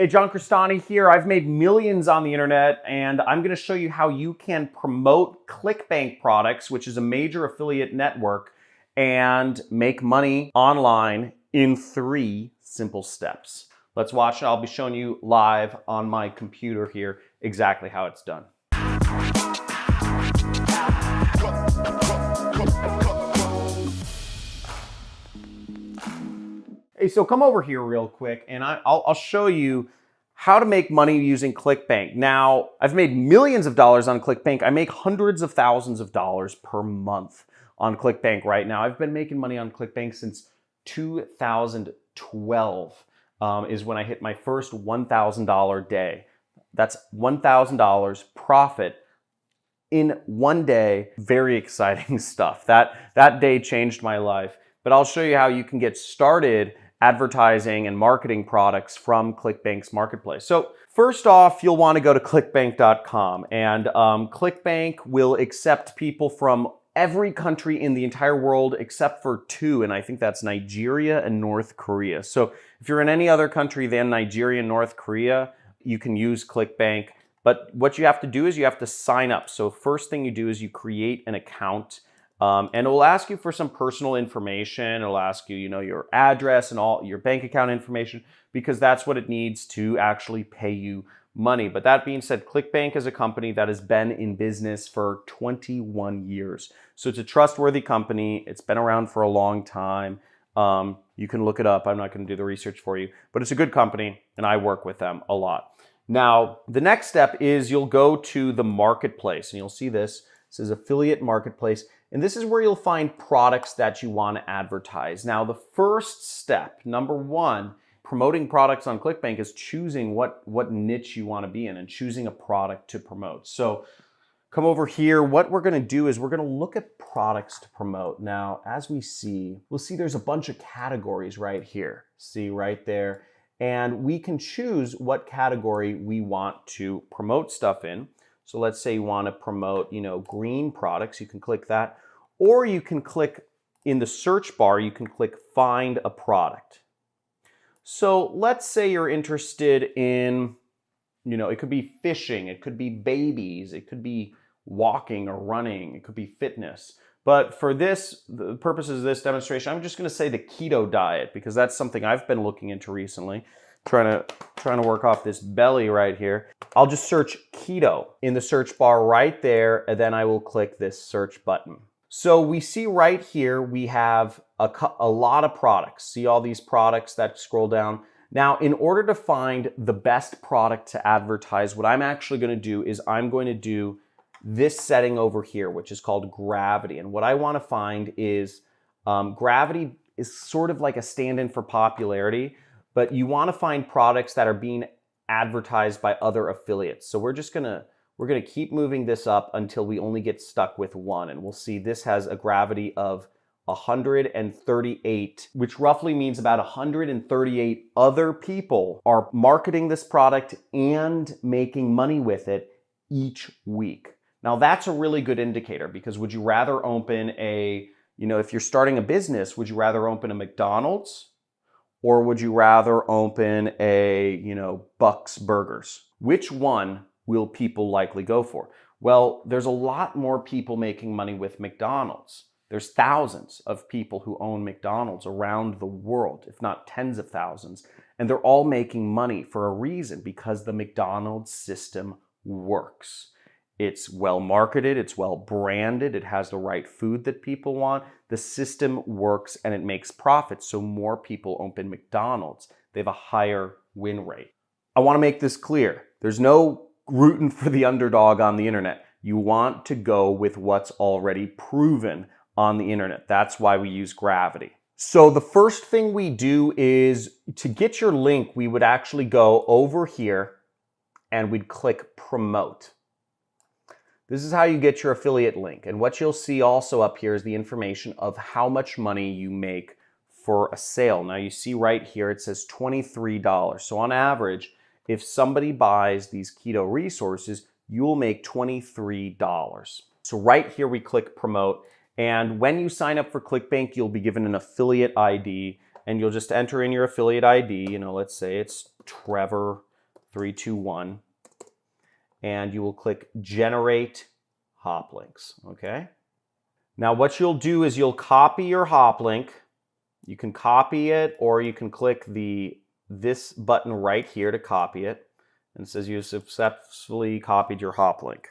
Hey, John Crestani here. I've made millions on the internet, and I'm going to show you how you can promote Clickbank products, which is a major affiliate network, and make money online in 3 simple steps. Let's watch it. I'll be showing you live on my computer here exactly how it's done. Hey, so come over here real quick and I'll show you how to make money using Clickbank. Now, I've made millions of dollars on Clickbank. I make hundreds of thousands of dollars per month on Clickbank right now. I've been making money on Clickbank since 2012 is when I hit my first $1,000 day. That's $1,000 profit in one day. Very exciting stuff. That day changed my life. But I'll show you how you can get started advertising and marketing products from Clickbank's marketplace. So first off, you'll want to go to clickbank.com, and Clickbank will accept people from every country in the entire world except for 2, and I think that's Nigeria and North Korea. So if you're in any other country than Nigeria and North Korea, you can use Clickbank. But what you have to do is you have to sign up. So first thing you do is you create an account. And it will ask you for some personal information. It'll ask you, your address and all your bank account information, because that's what it needs to actually pay you money. But that being said, Clickbank is a company that has been in business for 21 years. So it's a trustworthy company. It's been around for a long time. You can look it up. I'm not going to do the research for you, but it's a good company and I work with them a lot. Now, the next step is you'll go to the marketplace and you'll see this. This is affiliate marketplace. And this is where you'll find products that you want to advertise. Now, the first step, number 1, promoting products on Clickbank is choosing what niche you want to be in and choosing a product to promote. So come over here. What we're going to do is we're going to look at products to promote. Now, as we'll see there's a bunch of categories right here. See right there. And we can choose what category we want to promote stuff in. So let's say you want to promote, green products. You can click that. Or you can click in the search bar, you can click find a product. So let's say you're interested in, it could be fishing, it could be babies, it could be walking or running, it could be fitness. But for the purposes of this demonstration, I'm just going to say the keto diet, because that's something I've been looking into recently. Trying to work off this belly right here. I'll just search keto in the search bar right there, and then I will click this search button. So we see right here, we have a lot of products. See all these products that scroll down. Now, in order to find the best product to advertise, what I'm actually going to do is I'm going to do this setting over here, which is called gravity. And what I want to find is gravity is sort of like a stand-in for popularity, but you want to find products that are being advertised by other affiliates. So we're gonna keep moving this up until we only get stuck with 1. And we'll see this has a gravity of 138, which roughly means about 138 other people are marketing this product and making money with it each week. Now that's a really good indicator, because would you rather open if you're starting a business, would you rather open a McDonald's? Or would you rather open a, Buck's Burgers? Which one will people likely go for? Well, there's a lot more people making money with McDonald's. There's thousands of people who own McDonald's around the world, if not tens of thousands. And they're all making money for a reason, because the McDonald's system works. It's well marketed, it's well branded, it has the right food that people want. The system works and it makes profits, so more people open McDonald's. They have a higher win rate. I want to make this clear. There's no rooting for the underdog on the internet. You want to go with what's already proven on the internet. That's why we use gravity. So the first thing we do is, to get your link, we would actually go over here and we'd click promote. This is how you get your affiliate link. And what you'll see also up here is the information of how much money you make for a sale. Now you see right here, it says $23. So on average, if somebody buys these keto resources, you'll make $23. So right here, we click promote. And when you sign up for Clickbank, you'll be given an affiliate ID, and you'll just enter in your affiliate ID. Let's say it's Trevor 3, 2, 1, and you will click Generate Hop Links, okay? Now what you'll do is you'll copy your hop link. You can copy it, or you can click this button right here to copy it. And it says you successfully copied your hop link.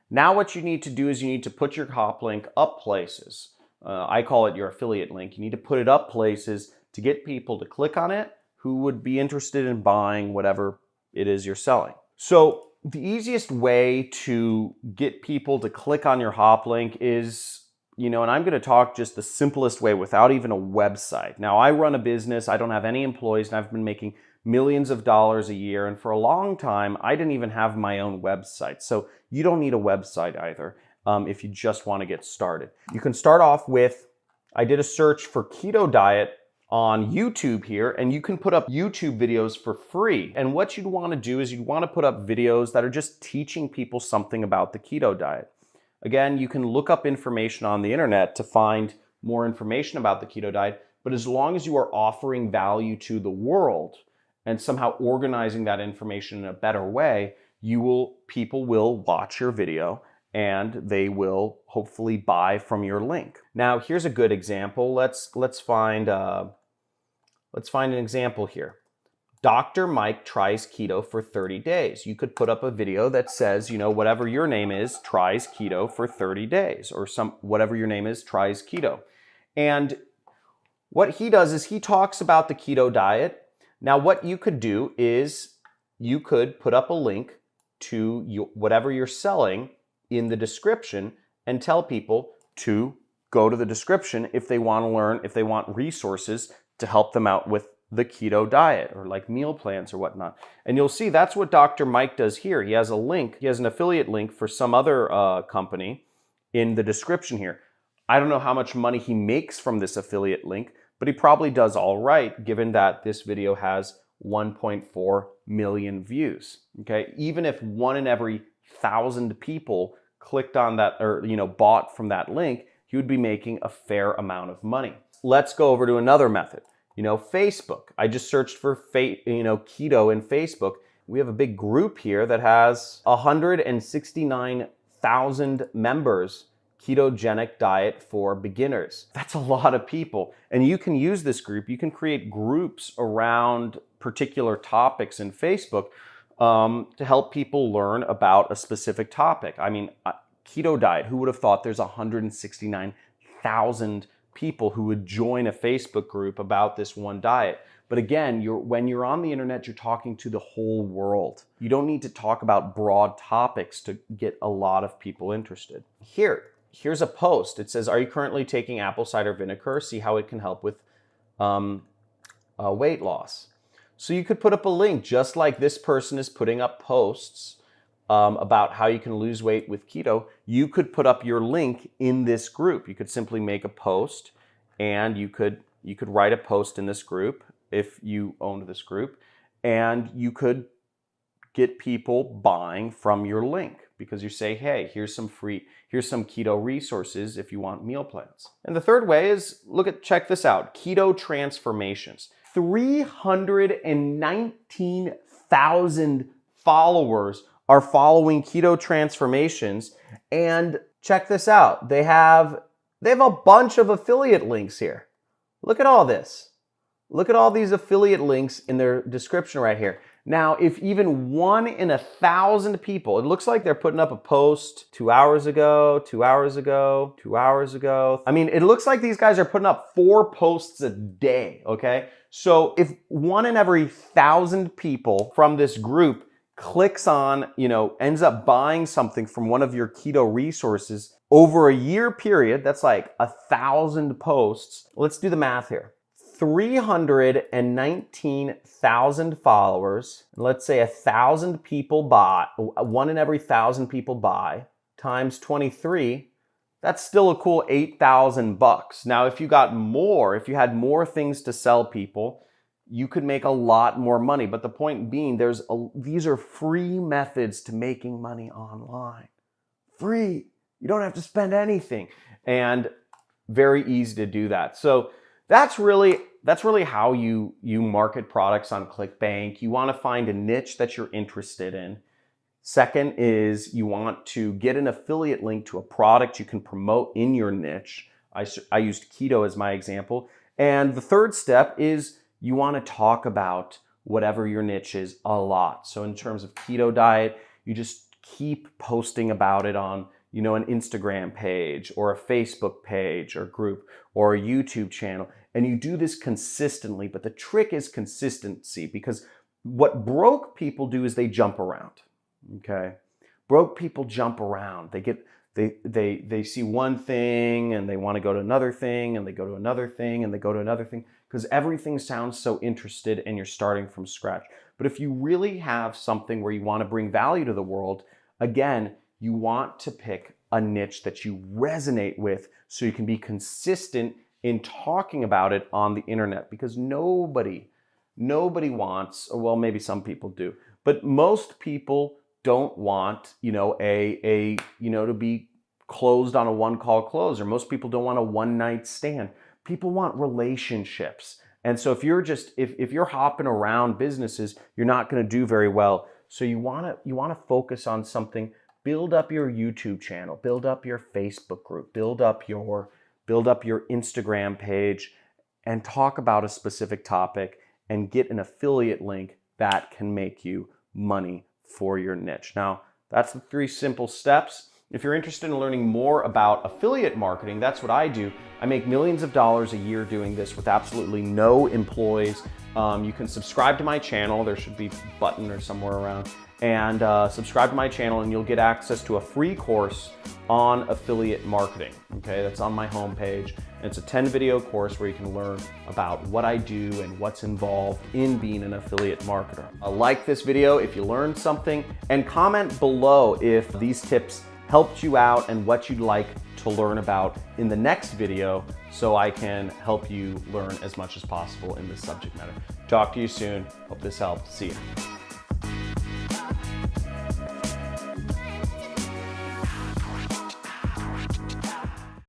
Now what you need to do is you need to put your hop link up places. I call it your affiliate link. You need to put it up places to get people to click on it who would be interested in buying whatever it is you're selling. So the easiest way to get people to click on your hop link is, and I'm going to talk just the simplest way without even a website. Now, I run a business. I don't have any employees, and I've been making millions of dollars a year. And for a long time, I didn't even have my own website. So you don't need a website either if you just want to get started. You can start off with, I did a search for keto diet on YouTube here, and you can put up YouTube videos for free. And what you'd want to do is you'd want to put up videos that are just teaching people something about the keto diet. Again, you can look up information on the internet to find more information about the keto diet, but as long as you are offering value to the world and somehow organizing that information in a better way, people will watch your video and they will hopefully buy from your link. Now, here's a good example. Let's find an example here. Dr. Mike tries keto for 30 days. You could put up a video that says, whatever your name is, tries keto for 30 days, or whatever your name is, tries keto. And what he does is he talks about the keto diet. Now, what you could do is you could put up a link to whatever you're selling in the description and tell people to go to the description if they want to learn, if they want resources to help them out with the keto diet or like meal plans or whatnot. And you'll see that's what Dr. Mike does here. He has a link, he has an affiliate link for some other company in the description here. I don't know how much money he makes from this affiliate link, but he probably does all right given that this video has 1.4 million views. Okay, even if 1 in every 1,000 people clicked on that or bought from that link, he would be making a fair amount of money. Let's go over to another method. Facebook. I just searched for keto in Facebook. We have a big group here that has 169,000 members. Ketogenic diet for beginners. That's a lot of people. And you can use this group. You can create groups around particular topics in Facebook to help people learn about a specific topic. I mean, keto diet, who would have thought there's 169,000 people who would join a Facebook group about this one diet? But again, when you're on the internet, you're talking to the whole world. You don't need to talk about broad topics to get a lot of people interested. Here's a post. It says, are you currently taking apple cider vinegar? See how it can help with weight loss. So you could put up a link just like this person is putting up posts about how you can lose weight with keto. You could put up your link in this group. You could simply make a post, and you could write a post in this group if you owned this group, and you could get people buying from your link because you say, hey, here's some keto resources if you want meal plans. And the third way is, check this out, keto transformations. 319,000 followers are following keto transformations, and check this out. They have a bunch of affiliate links here. Look at all this. Look at all these affiliate links in their description right here. Now, if even 1 in 1,000 people, it looks like they're putting up a post 2 hours ago, 2 hours ago, 2 hours ago. I mean, it looks like these guys are putting up 4 posts a day, okay? So if 1 in every 1,000 people from this group clicks on, ends up buying something from one of your keto resources over a year period, that's like 1,000 posts. Let's do the math here. 319,000 followers, and let's say 1,000 people buy, 1 in every 1,000 people buy, times 23, that's still a cool $8,000. Now, if you had more things to sell people, you could make a lot more money. But the point being, these are free methods to making money online. Free. You don't have to spend anything. And very easy to do that. So that's really that's really how you market products on Clickbank. You want to find a niche that you're interested in. Second is you want to get an affiliate link to a product you can promote in your niche. I used keto as my example. And the third step is you want to talk about whatever your niche is a lot. So in terms of keto diet, you just keep posting about it on, an Instagram page or a Facebook page or group or a YouTube channel. And you do this consistently, but the trick is consistency, because what broke people do is they jump around. Okay? Broke people jump around. They see one thing and they want to go to another thing, and they go to another thing and they go to another thing, because everything sounds so interested and you're starting from scratch. But if you really have something where you want to bring value to the world, again, you want to pick a niche that you resonate with so you can be consistent in talking about it on the internet, because nobody wants, or well, maybe some people do, but most people don't want, to be closed on a one-call close, or most people don't want a one-night stand. People want relationships. And so if you're hopping around businesses, you're not going to do very well. So you want to focus on something. Build up your YouTube channel, build up your Facebook group, build up your Instagram page, and talk about a specific topic and get an affiliate link that can make you money for your niche. Now, that's the 3 simple steps. If you're interested in learning more about affiliate marketing, that's what I do. I make millions of dollars a year doing this with absolutely no employees. You can subscribe to my channel. There should be a button or somewhere around. And subscribe to my channel and you'll get access to a free course on affiliate marketing. Okay, that's on my homepage. And it's a 10-video course where you can learn about what I do and what's involved in being an affiliate marketer. Like this video if you learned something, and comment below if these tips helped you out and what you'd like to learn about in the next video, so I can help you learn as much as possible in this subject matter. Talk to you soon. Hope this helped. See you.